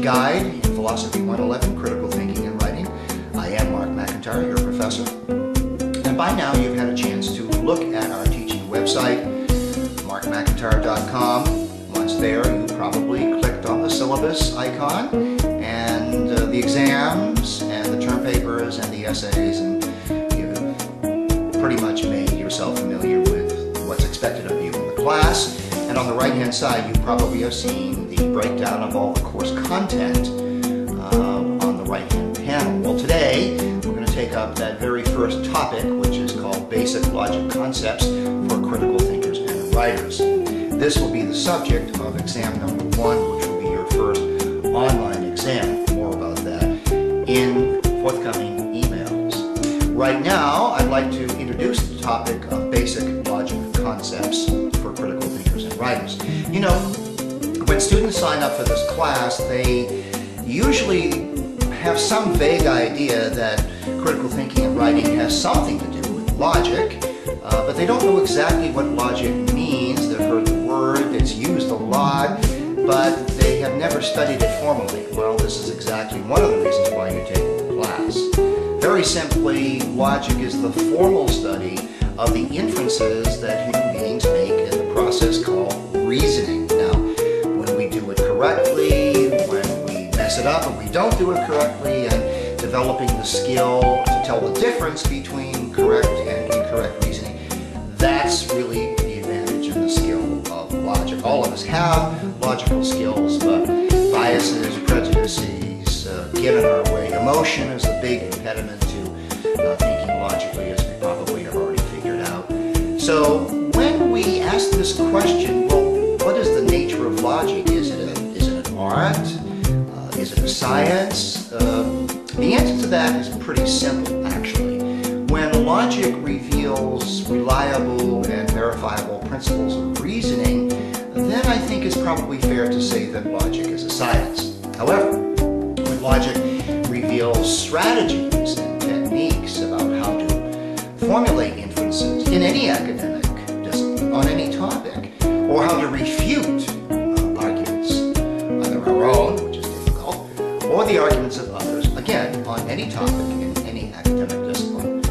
guide in Philosophy 111, Critical Thinking and Writing. I am Mark McIntire, your professor. And by now you've had a chance to look at our teaching website, markmcintire.com. Once there, you probably clicked on the syllabus icon and the exams and the term papers and the essays, and you've pretty much made yourself familiar with what's expected of you in the class. And on the right-hand side, you probably have seen the breakdown of all the course content on the right-hand panel. Well, today, we're going to take up that very first topic, which is called Basic Logic Concepts for Critical Thinkers and Writers. This will be the subject of exam number 1, which will be your first online exam. More about that in forthcoming emails. Right now, I'd like to introduce the topic of Basic Logic Concepts for Critical Thinkers and Writers. You know, when students sign up for this class, they usually have some vague idea that critical thinking and writing has something to do with logic, but they don't know exactly what logic means. They've heard the word, it's used a lot, but they have never studied it formally. Well, this is exactly one of the reasons why you're taking the class. Very simply, logic is the formal study of the inferences that human beings make in the process called reasoning. Now, when we do it correctly, when we mess it up and we don't do it correctly, and developing the skill to tell the difference between correct and incorrect reasoning, that's really the advantage and the skill of logic. All of us have logical skills, but biases, prejudices get in our way. Emotion is a big impediment to thinking logically, as we probably have already figured out. So when we ask this question, well, what is the nature of logic? Is it an art? Is it a science? The answer to that is pretty simple, actually. When logic reveals reliable and verifiable principles of reasoning, then I think it's probably fair to say that logic is a science. However, when logic reveals strategies and techniques about how to formulate inferences in any academic discipline on any topic, or how to refute arguments, either our own, which is difficult, or the arguments of others, again, on any topic in any academic discipline,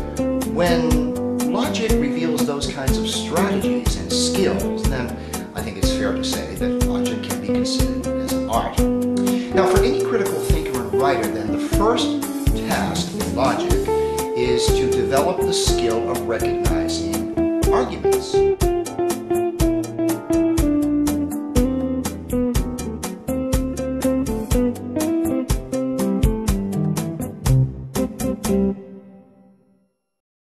when logic reveals those kinds of strategies and skills, then I think it's fair to say that logic can be considered as an art. Now, for any critical thinker and writer, then the first task in logic is to develop the skill of recognizing arguments.